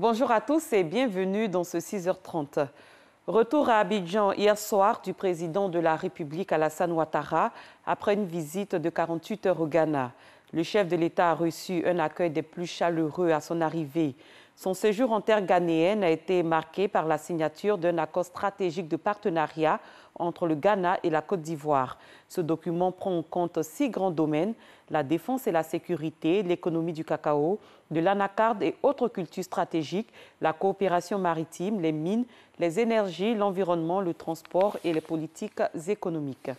Bonjour à tous et bienvenue dans ce 6h30. Retour à Abidjan hier soir du président de la République Alassane Ouattara après une visite de 48 heures au Ghana. Le chef de l'État a reçu un accueil des plus chaleureux à son arrivée. Son séjour en terre ghanéenne a été marqué par la signature d'un accord stratégique de partenariat entre le Ghana et la Côte d'Ivoire. Ce document prend en compte 6 grands domaines: la défense et la sécurité, l'économie du cacao, de l'anacarde et autres cultures stratégiques, la coopération maritime, les mines, les énergies, l'environnement, le transport et les politiques économiques.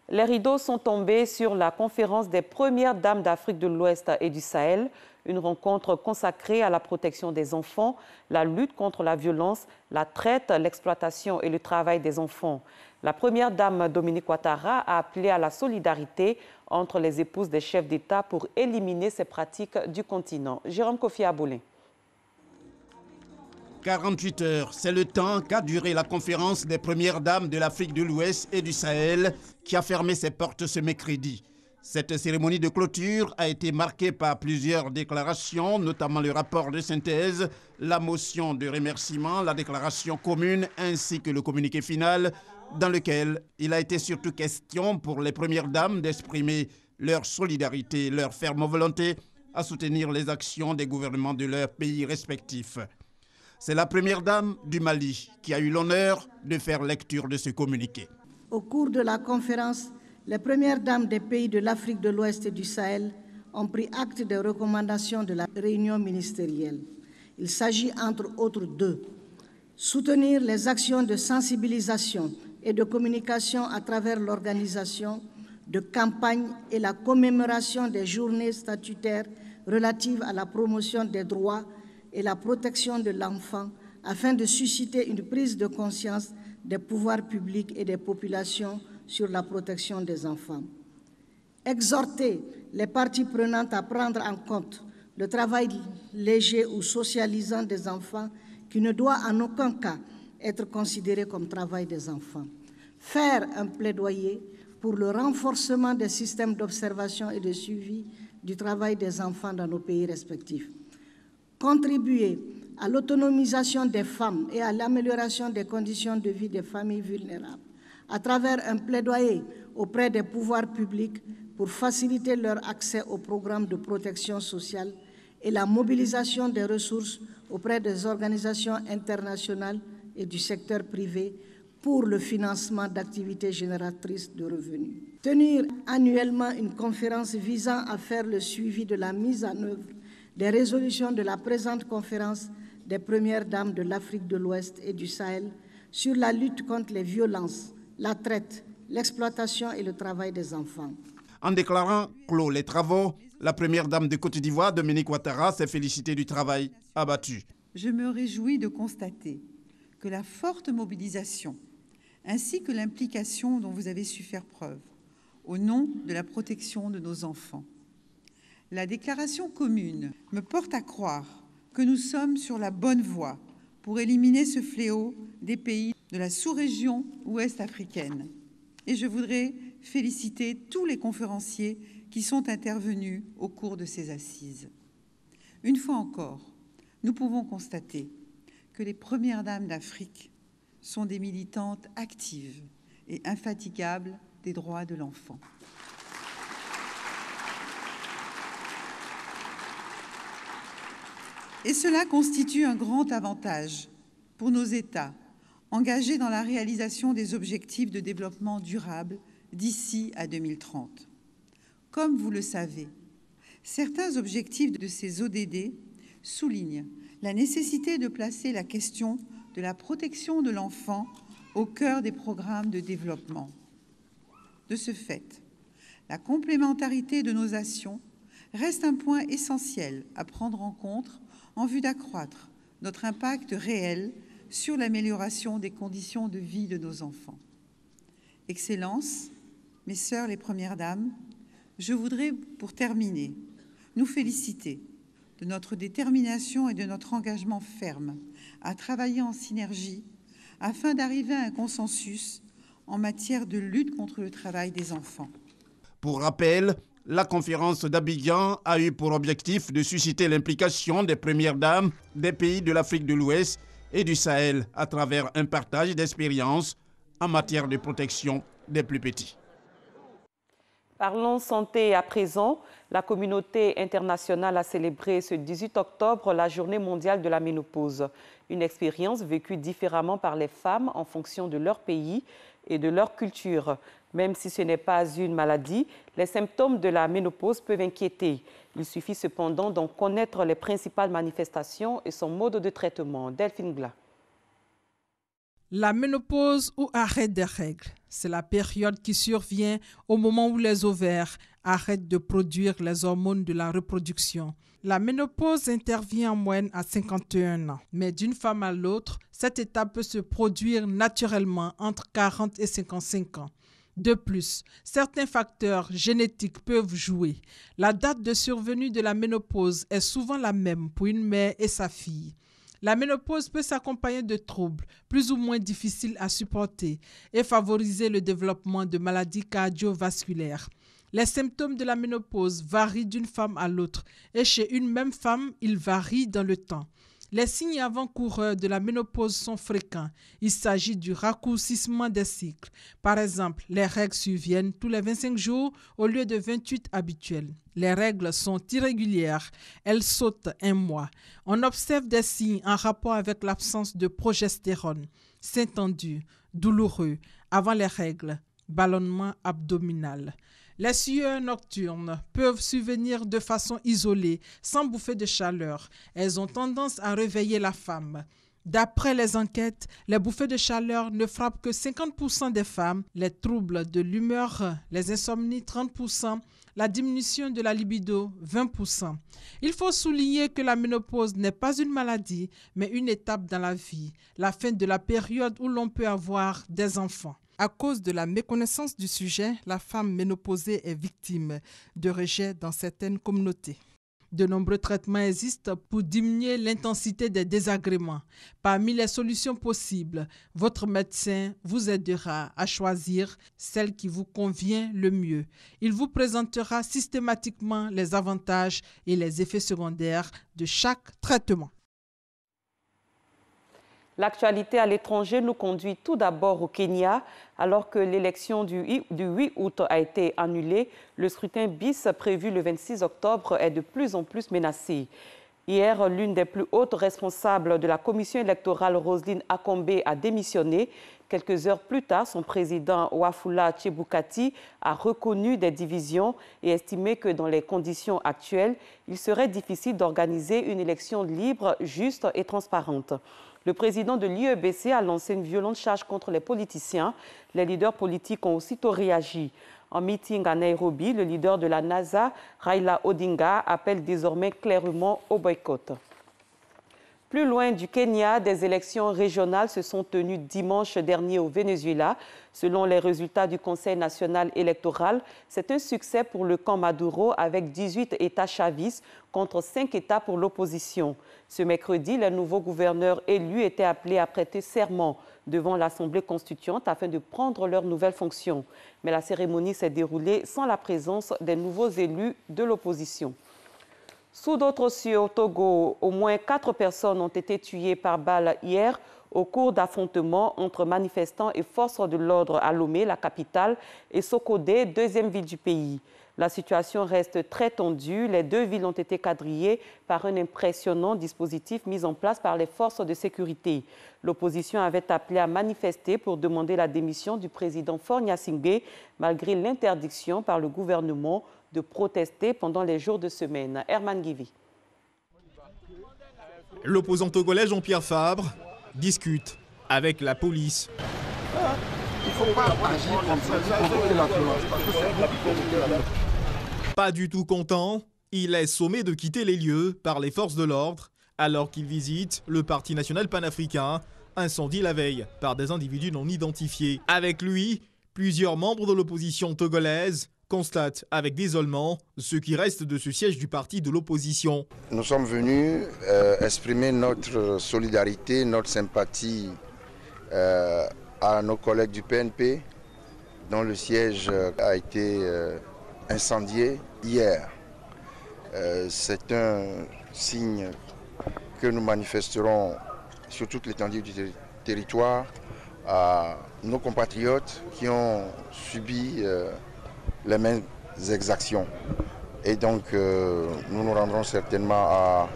Les rideaux sont tombés sur la conférence des premières dames d'Afrique de l'Ouest et du Sahel, une rencontre consacrée à la protection des enfants, la lutte contre la violence, la traite, l'exploitation et le travail des enfants. La première dame Dominique Ouattara a appelé à la solidarité entre les épouses des chefs d'État pour éliminer ces pratiques du continent. Jérôme Kofi Aboulin. 48 heures, c'est le temps qu'a duré la conférence des premières dames de l'Afrique de l'Ouest et du Sahel qui a fermé ses portes ce mercredi. Cette cérémonie de clôture a été marquée par plusieurs déclarations, notamment le rapport de synthèse, la motion de remerciement, la déclaration commune ainsi que le communiqué final dans lequel il a été surtout question pour les premières dames d'exprimer leur solidarité, leur ferme volonté à soutenir les actions des gouvernements de leurs pays respectifs. C'est la première dame du Mali qui a eu l'honneur de faire lecture de ce communiqué. Au cours de la conférence, les premières dames des pays de l'Afrique de l'Ouest et du Sahel ont pris acte des recommandations de la réunion ministérielle. Il s'agit entre autres de soutenir les actions de sensibilisation et de communication à travers l'organisation de campagnes et la commémoration des journées statutaires relatives à la promotion des droits et la protection de l'enfant afin de susciter une prise de conscience des pouvoirs publics et des populations sur la protection des enfants. Exhorter les parties prenantes à prendre en compte le travail léger ou socialisant des enfants qui ne doit en aucun cas être considéré comme travail des enfants. Faire un plaidoyer pour le renforcement des systèmes d'observation et de suivi du travail des enfants dans nos pays respectifs. Contribuer à l'autonomisation des femmes et à l'amélioration des conditions de vie des familles vulnérables à travers un plaidoyer auprès des pouvoirs publics pour faciliter leur accès aux programmes de protection sociale et la mobilisation des ressources auprès des organisations internationales et du secteur privé pour le financement d'activités génératrices de revenus. Tenir annuellement une conférence visant à faire le suivi de la mise en œuvre des résolutions de la présente conférence des premières dames de l'Afrique de l'Ouest et du Sahel sur la lutte contre les violences, la traite, l'exploitation et le travail des enfants. En déclarant clos les travaux, la première dame de Côte d'Ivoire, Dominique Ouattara, s'est félicitée du travail abattu. Je me réjouis de constater que la forte mobilisation ainsi que l'implication dont vous avez su faire preuve au nom de la protection de nos enfants. La déclaration commune me porte à croire que nous sommes sur la bonne voie pour éliminer ce fléau des pays de la sous-région ouest africaine. Et je voudrais féliciter tous les conférenciers qui sont intervenus au cours de ces assises. Une fois encore, nous pouvons constater que les premières dames d'Afrique sont des militantes actives et infatigables des droits de l'enfant. Et cela constitue un grand avantage pour nos États engagés dans la réalisation des objectifs de développement durable d'ici à 2030. Comme vous le savez, certains objectifs de ces ODD soulignent la nécessité de placer la question de la protection de l'enfant au cœur des programmes de développement. De ce fait, la complémentarité de nos actions reste un point essentiel à prendre en compte en vue d'accroître notre impact réel sur l'amélioration des conditions de vie de nos enfants. Excellences, mes sœurs les premières dames, je voudrais, pour terminer, nous féliciter de notre détermination et de notre engagement ferme à travailler en synergie afin d'arriver à un consensus en matière de lutte contre le travail des enfants. Pour rappel, La conférence d'Abidjan a eu pour objectif de susciter l'implication des premières dames des pays de l'Afrique de l'Ouest et du Sahel à travers un partage d'expériences en matière de protection des plus petits. Parlons santé à présent. La communauté internationale a célébré ce 18 octobre la journée mondiale de la ménopause. Une expérience vécue différemment par les femmes en fonction de leur pays et de leur culture. Même si ce n'est pas une maladie, les symptômes de la ménopause peuvent inquiéter. Il suffit cependant d'en connaître les principales manifestations et son mode de traitement. Delphine Gla. La ménopause ou arrêt des règles, c'est la période qui survient au moment où les ovaires arrêtent de produire les hormones de la reproduction. La ménopause intervient en moyenne à 51 ans, mais d'une femme à l'autre, cette étape peut se produire naturellement entre 40 et 55 ans. De plus, certains facteurs génétiques peuvent jouer. La date de survenue de la ménopause est souvent la même pour une mère et sa fille. La ménopause peut s'accompagner de troubles plus ou moins difficiles à supporter et favoriser le développement de maladies cardiovasculaires. Les symptômes de la ménopause varient d'une femme à l'autre et chez une même femme, ils varient dans le temps. Les signes avant-coureurs de la ménopause sont fréquents. Il s'agit du raccourcissement des cycles. Par exemple, les règles surviennent tous les 25 jours au lieu de 28 habituels. Les règles sont irrégulières. Elles sautent un mois. On observe des signes en rapport avec l'absence de progestérone. Seins tendus, douloureux, avant les règles, ballonnement abdominal. Les sueurs nocturnes peuvent survenir de façon isolée, sans bouffée de chaleur. Elles ont tendance à réveiller la femme. D'après les enquêtes, les bouffées de chaleur ne frappent que 50% des femmes, les troubles de l'humeur, les insomnies 30%, la diminution de la libido 20%. Il faut souligner que la ménopause n'est pas une maladie, mais une étape dans la vie, la fin de la période où l'on peut avoir des enfants. À cause de la méconnaissance du sujet, la femme ménopausée est victime de rejet dans certaines communautés. De nombreux traitements existent pour diminuer l'intensité des désagréments. Parmi les solutions possibles, votre médecin vous aidera à choisir celle qui vous convient le mieux. Il vous présentera systématiquement les avantages et les effets secondaires de chaque traitement. L'actualité à l'étranger nous conduit tout d'abord au Kenya. Alors que l'élection du 8 août a été annulée, le scrutin bis prévu le 26 octobre est de plus en plus menacé. Hier, l'une des plus hautes responsables de la commission électorale, Roselyne Akombe, a démissionné. Quelques heures plus tard, son président Wafula Chebukati a reconnu des divisions et estimé que dans les conditions actuelles, il serait difficile d'organiser une élection libre, juste et transparente. Le président de l'IEBC a lancé une violente charge contre les politiciens. Les leaders politiques ont aussitôt réagi. En meeting à Nairobi, le leader de la NASA, Raila Odinga, appelle désormais clairement au boycott. Plus loin du Kenya, des élections régionales se sont tenues dimanche dernier au Venezuela. Selon les résultats du Conseil national électoral, c'est un succès pour le camp Maduro avec 18 États chavistes contre 5 États pour l'opposition. Ce mercredi, les nouveaux gouverneurs élus étaient appelés à prêter serment devant l'Assemblée constituante afin de prendre leurs nouvelles fonctions. Mais la cérémonie s'est déroulée sans la présence des nouveaux élus de l'opposition. Sous d'autres cieux au Togo, au moins 4 personnes ont été tuées par balle hier au cours d'affrontements entre manifestants et forces de l'ordre à Lomé, la capitale, et Sokodé, deuxième ville du pays. La situation reste très tendue. Les deux villes ont été quadrillées par un impressionnant dispositif mis en place par les forces de sécurité. L'opposition avait appelé à manifester pour demander la démission du président Faure Gnassingbé, malgré l'interdiction par le gouvernement de protester pendant les jours de semaine. Herman Guivi. L'opposant togolais Jean-Pierre Fabre discute avec la police. Il ne faut pas agir comme ça, Pas du tout content, il est sommé de quitter les lieux par les forces de l'ordre alors qu'il visite le Parti national panafricain, incendié la veille par des individus non identifiés. Avec lui, plusieurs membres de l'opposition togolaise constatent avec désolement ce qui reste de ce siège du parti de l'opposition. Nous sommes venus exprimer notre solidarité, notre sympathie à nos collègues du PNP, dont le siège a été incendié hier. C'est un signe que nous manifesterons sur toute l'étendue du territoire à nos compatriotes qui ont subi les mêmes exactions. Et donc nous nous rendrons certainement à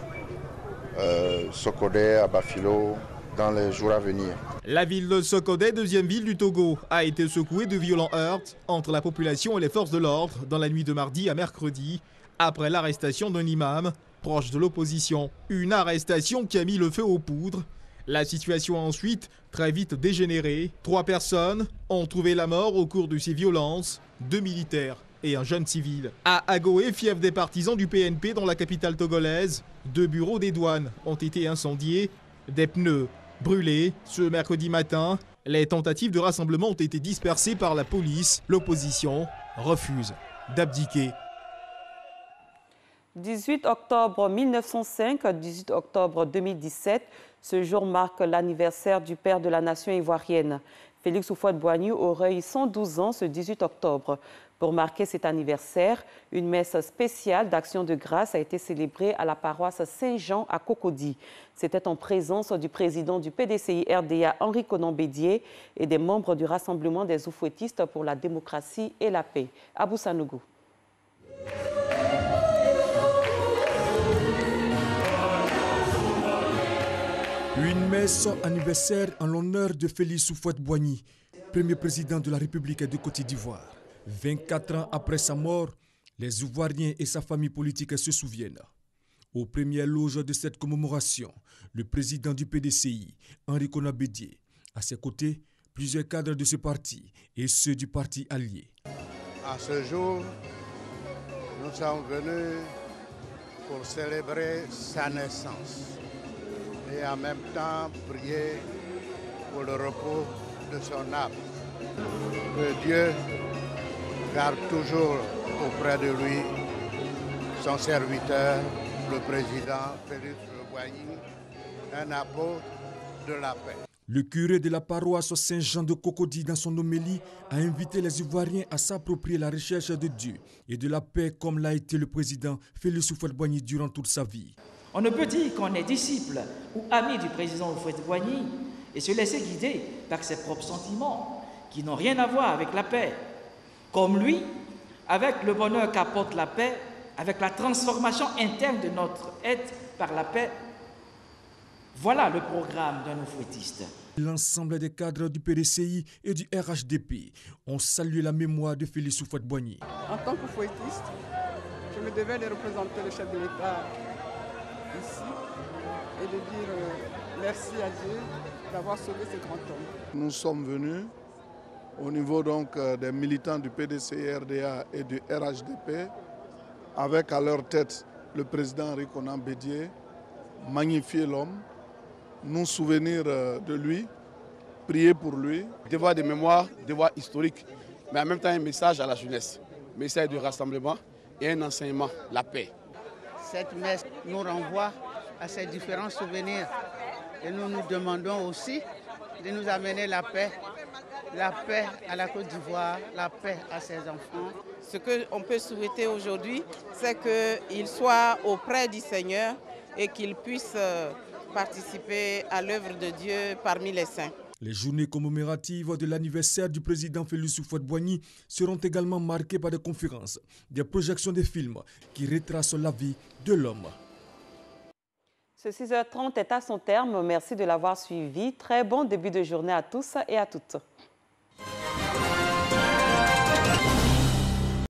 Sokodé, à Bafilo, dans les jours à venir. La ville de Sokodé, deuxième ville du Togo, a été secouée de violents heurts entre la population et les forces de l'ordre dans la nuit de mardi à mercredi, après l'arrestation d'un imam proche de l'opposition. Une arrestation qui a mis le feu aux poudres. La situation a ensuite très vite dégénéré. 3 personnes ont trouvé la mort au cours de ces violences, 2 militaires et un jeune civil. À Agoé, fief des partisans du PNP dans la capitale togolaise, 2 bureaux des douanes ont été incendiés, des pneus brûlés. Ce mercredi matin, les tentatives de rassemblement ont été dispersées par la police. L'opposition refuse d'abdiquer. 18 octobre 1905, 18 octobre 2017, ce jour marque l'anniversaire du père de la nation ivoirienne. Félix Houphouët-Boigny aurait eu 112 ans ce 18 octobre. Pour marquer cet anniversaire, une messe spéciale d'action de grâce a été célébrée à la paroisse Saint-Jean à Cocody. C'était en présence du président du PDCI-RDA, Henri Konan Bédié, et des membres du Rassemblement des Oufouettistes pour la démocratie et la paix. Abou Sanougou. Une messe anniversaire en l'honneur de Félix Houphouët-Boigny, premier président de la République de Côte d'Ivoire. 24 ans après sa mort, les Ivoiriens et sa famille politique se souviennent. Aux premières loges de cette commémoration, le président du PDCI, Henri Konan Bédié. À ses côtés, plusieurs cadres de ce parti et ceux du parti allié. À ce jour, nous sommes venus pour célébrer sa naissance et en même temps prier pour le repos de son âme. Que Dieu garde toujours auprès de lui son serviteur, le président Félix Houphouët-Boigny, un apôtre de la paix. Le curé de la paroisse Saint-Jean de Cocody, dans son homélie, a invité les Ivoiriens à s'approprier la recherche de Dieu et de la paix comme l'a été le président Félix Houphouët-Boigny durant toute sa vie. On ne peut dire qu'on est disciple ou ami du président Houphouët-Boigny et se laisser guider par ses propres sentiments qui n'ont rien à voir avec la paix. Comme lui, avec le bonheur qu'apporte la paix, avec la transformation interne de notre être par la paix. Voilà le programme d'un oufouettiste. L'ensemble des cadres du PDCI et du RHDP ont salué la mémoire de Félix Houphouët-Boigny. En tant qu'oufouettiste, je me devais de représenter le chef de l'État ici et de dire merci à Dieu d'avoir sauvé ce grand homme. Nous sommes venus au niveau donc des militants du PDCI-RDA et du RHDP avec à leur tête le président Henri Konan Bédié, magnifier l'homme, nous souvenir de lui, prier pour lui. Devoir de mémoire, devoir historique, mais en même temps un message à la jeunesse, message de rassemblement et un enseignement, la paix. Cette messe nous renvoie à ces différents souvenirs et nous nous demandons aussi de nous amener la paix à la Côte d'Ivoire, la paix à ses enfants. Ce qu'on peut souhaiter aujourd'hui, c'est qu'il soit auprès du Seigneur et qu'il puisse participer à l'œuvre de Dieu parmi les saints. Les journées commémoratives de l'anniversaire du président Félix Houphouët-Boigny seront également marquées par des conférences, des projections de films qui retracent la vie de l'homme. Ce 6h30 est à son terme. Merci de l'avoir suivi. Très bon début de journée à tous et à toutes.